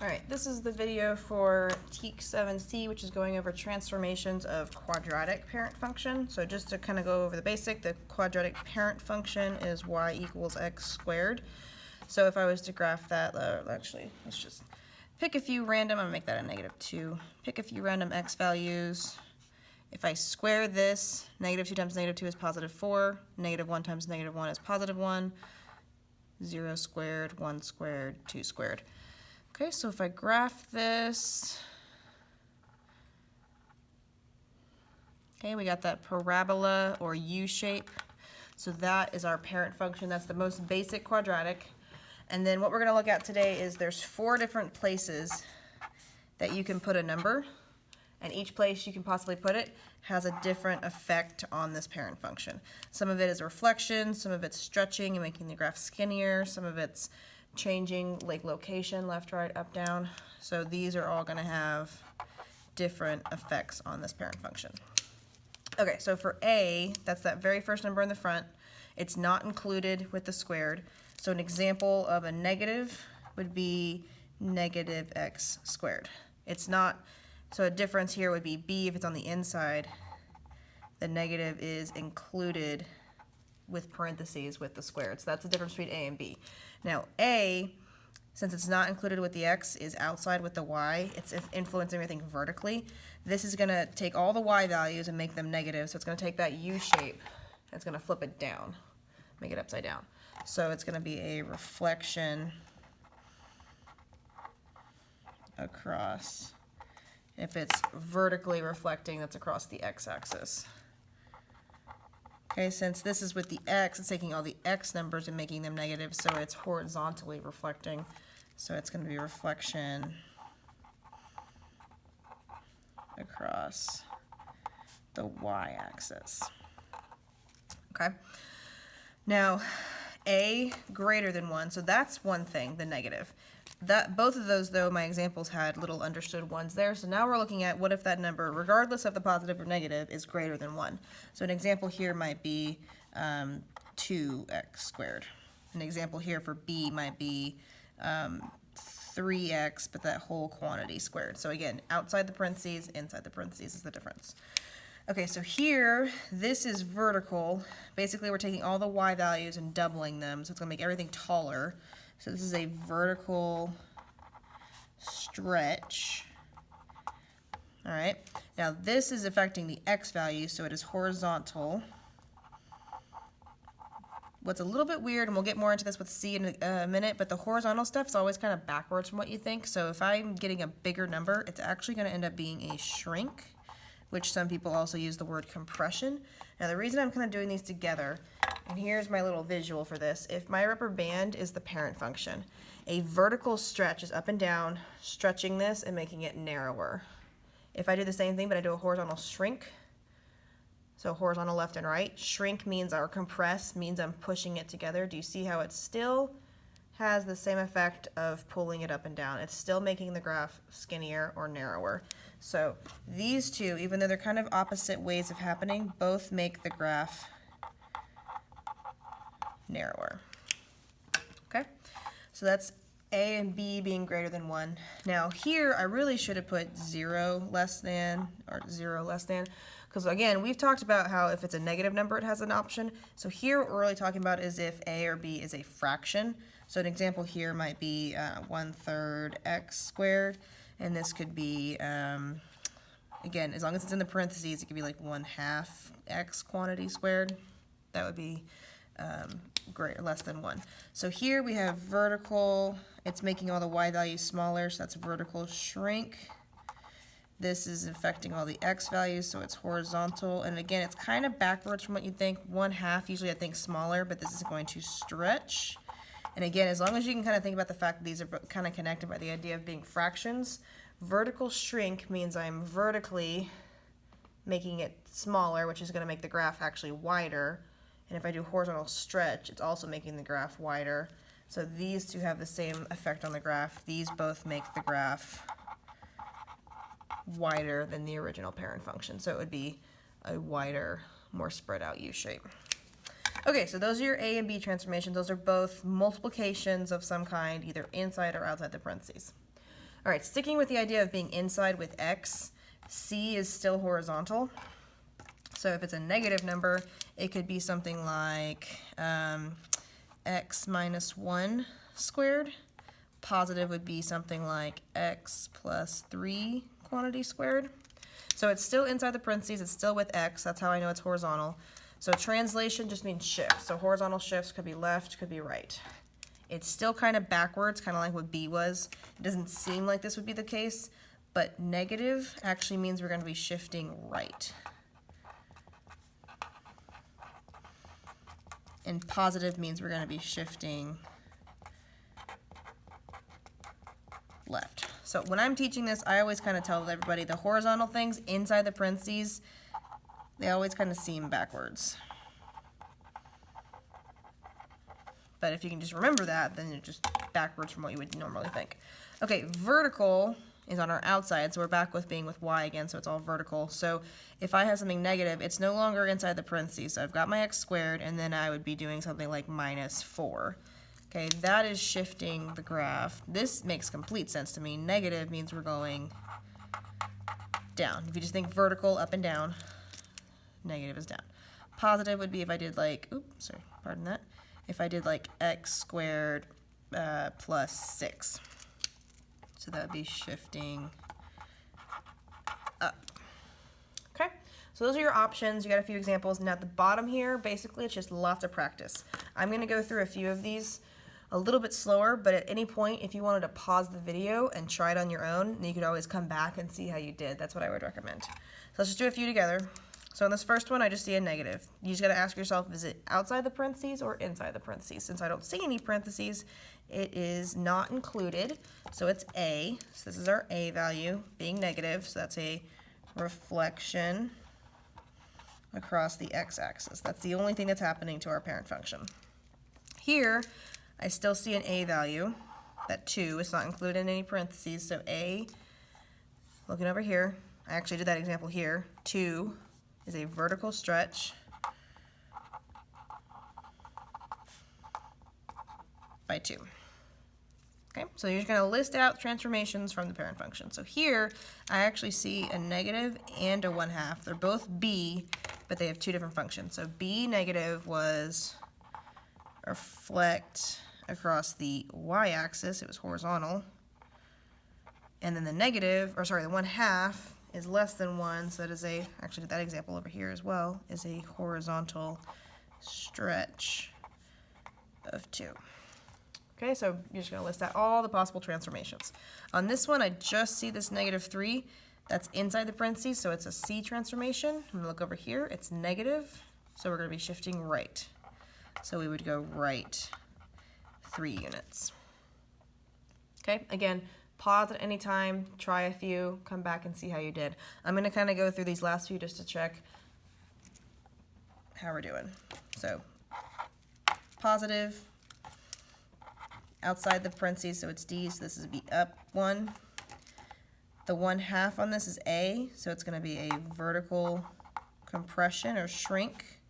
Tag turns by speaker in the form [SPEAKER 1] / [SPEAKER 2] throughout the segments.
[SPEAKER 1] Alright, this is the video for TEAC 7C, which is going over transformations of quadratic parent function. So just to kind of go over the basic, the quadratic parent function is y equals x squared. So if I was to graph that, actually, let's just pick a few random, I'm going to make that a -2. Pick a few random x values. If I square this, -2 times -2 is +4, -1 times -1 is +1, 0 squared, 1 squared, 2 squared. Okay, so if I graph this, okay, we got that parabola or U shape. So that is our parent function. That's the most basic quadratic. And then what we're going to look at today is there's 4 different places that you can put a number, and each place you can possibly put it has a different effect on this parent function. Some of it is reflection, some of it's stretching and making the graph skinnier, some of it's changing like location, left, right, up, down. So these are all going to have different effects on this parent function. Okay, so for A, that's that very first number in the front. It's not included with the squared. So an example of a negative would be -x squared. It's not, so a difference here would be B if it's on the inside. The negative is included with parentheses with the squared. So that's the difference between A and B. Now A, since it's not included with the x, is outside with the y. It's influencing everything vertically. This is going to take all the y values and make them negative. So it's going to take that U shape and it's going to flip it down, make it upside down. So it's going to be a reflection across. If it's vertically reflecting, that's across the x-axis. Okay, since this is with the x, it's taking all the x numbers and making them negative, so it's horizontally reflecting. So it's going to be reflection across the y-axis. Okay. Now, A greater than 1, so that's one thing, the negative. Both of those, though, my examples had little understood ones there. So now we're looking at what if that number, regardless of the positive or negative, is greater than 1. So an example here might be 2x squared. An example here for B might be 3x, but that whole quantity squared. So again, outside the parentheses, inside the parentheses is the difference. Okay, so here, this is vertical. Basically, we're taking all the y values and doubling them, so it's going to make everything taller. So this is a vertical stretch. All right. Now this is affecting the x value, so it is horizontal. What's a little bit weird, and we'll get more into this with C in a minute, but the horizontal stuff is always kind of backwards from what you think. So if I'm getting a bigger number, it's actually going to end up being a shrink, which some people also use the word compression. Now the reason I'm kind of doing these together, and here's my little visual for this. If my rubber band is the parent function, a vertical stretch is up and down, stretching this and making it narrower. If I do the same thing, but I do a horizontal shrink, so horizontal left and right, shrink means, or compress means I'm pushing it together. Do you see how it still has the same effect of pulling it up and down? It's still making the graph skinnier or narrower. So these two, even though they're kind of opposite ways of happening, both make the graph narrower. Okay, so that's A and B being greater than 1. Now here I really should have put 0 less than, or 0 less than, because again we've talked about how if it's a negative number it has an option. So here what we're really talking about is if A or B is a fraction. So an example here might be 1/3 x squared, and this could be again, as long as it's in the parentheses, it could be like 1/2 x quantity squared. That would be greater, less than 1. So here we have vertical, it's making all the y values smaller, so that's vertical shrink. This is affecting all the x values, so it's horizontal. And again, it's kind of backwards from what you think. 1/2, usually I think smaller, but this is going to stretch. And again, as long as you can kind of think about the fact that these are kind of connected by the idea of being fractions, vertical shrink means I'm vertically making it smaller, which is going to make the graph actually wider. And if I do horizontal stretch, it's also making the graph wider. So these two have the same effect on the graph. These both make the graph wider than the original parent function. So it would be a wider, more spread out U shape. Okay, so those are your A and B transformations. Those are both multiplications of some kind, either inside or outside the parentheses. All right, sticking with the idea of being inside with x, c is still horizontal. So if it's a negative number, it could be something like x minus 1 squared. Positive would be something like x plus 3 quantity squared. So it's still inside the parentheses, it's still with x, that's how I know it's horizontal. So translation just means shift. So horizontal shifts could be left, could be right. It's still kind of backwards, kind of like what B was. It doesn't seem like this would be the case, but negative actually means we're going to be shifting right. And positive means we're going to be shifting left. So when I'm teaching this, I always kind of tell everybody the horizontal things inside the parentheses, they always kind of seem backwards. But if you can just remember that, then it's just backwards from what you would normally think. Okay, vertical is on our outside, so we're back with being with y again, so it's all vertical. So if I have something negative, it's no longer inside the parentheses. So I've got my x squared, and then I would be doing something like minus 4. Okay, that is shifting the graph. This makes complete sense to me. Negative means we're going down. If you just think vertical, up and down, negative is down. Positive would be if I did like, oops, sorry, pardon that. If I did like x squared plus 6. So that would be shifting up. Okay, so those are your options. You got a few examples. Now at the bottom here, basically it's just lots of practice. I'm going to go through a few of these a little bit slower, but at any point, if you wanted to pause the video and try it on your own, then you could always come back and see how you did. That's what I would recommend. So let's just do a few together. So in this first one, I just see a negative. You just got to ask yourself, is it outside the parentheses or inside the parentheses? Since I don't see any parentheses, it is not included, so it's A. So this is our A value being negative, so that's a reflection across the x-axis. That's the only thing that's happening to our parent function. Here, I still see an A value. That 2 is not included in any parentheses, so A, looking over here, I actually did that example here, 2 is a vertical stretch by 2. Okay, so you're just going to list out transformations from the parent function. So here, I actually see a negative and a 1/2. They're both B, but they have two different functions. So B negative was reflect across the y-axis, it was horizontal. And then the negative, or sorry, the 1/2 is less than 1, so that is a, actually that example over here as well, is a horizontal stretch of 2. Okay, so you're just going to list out all the possible transformations. On this one, I just see this -3. That's inside the parentheses, so it's a C transformation. I'm going to look over here. It's negative, so we're going to be shifting right. So we would go right 3 units. Okay, again, pause at any time, try a few, come back and see how you did. I'm going to kind of go through these last few just to check how we're doing. So, positive, outside the parentheses, so it's D, so this is be up 1. The 1/2 on this is A, so it's going to be a vertical compression or shrink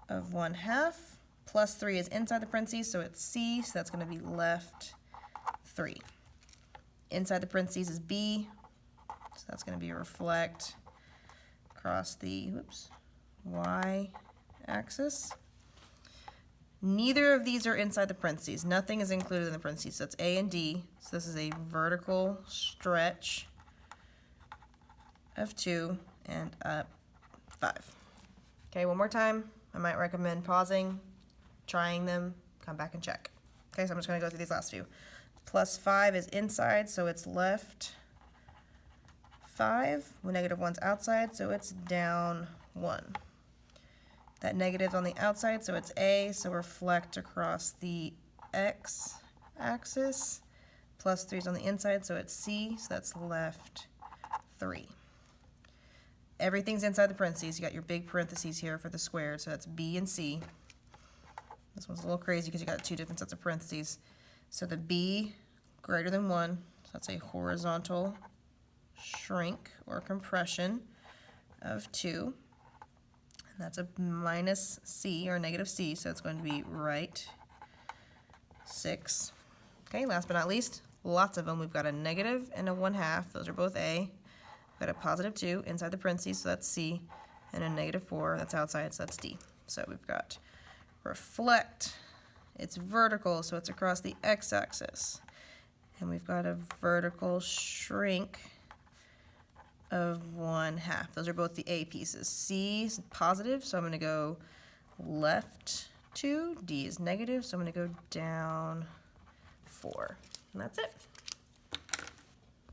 [SPEAKER 1] of 1/2. Plus 3 is inside the parentheses, so it's C, so that's going to be left 3. Inside the parentheses is B, so that's going to be reflect across the y-axis. Neither of these are inside the parentheses. Nothing is included in the parentheses, so it's A and D. So this is a vertical stretch of 2 and up 5. Okay, one more time. I might recommend pausing, trying them, come back and check. Okay, so I'm just going to go through these last few. Plus 5 is inside, so it's left 5. Well, -1's outside, so it's down 1. That negative's on the outside, so it's A, so reflect across the x-axis. Plus 3's on the inside, so it's C, so that's left 3. Everything's inside the parentheses. You got your big parentheses here for the squared, so that's B and C. This one's a little crazy because you got two different sets of parentheses. So the B greater than 1, so that's a horizontal shrink or compression of 2. And that's a minus C or negative C, so it's going to be right 6. Okay, last but not least, lots of them. We've got a negative and a 1/2. Those are both A. We've got a positive 2 inside the parentheses, so that's C. And a negative 4, that's outside, so that's D. So we've got reflect. It's vertical, so it's across the x-axis. And we've got a vertical shrink of 1/2. Those are both the A pieces. C is positive, so I'm going to go left 2. D is negative, so I'm going to go down 4. And that's it.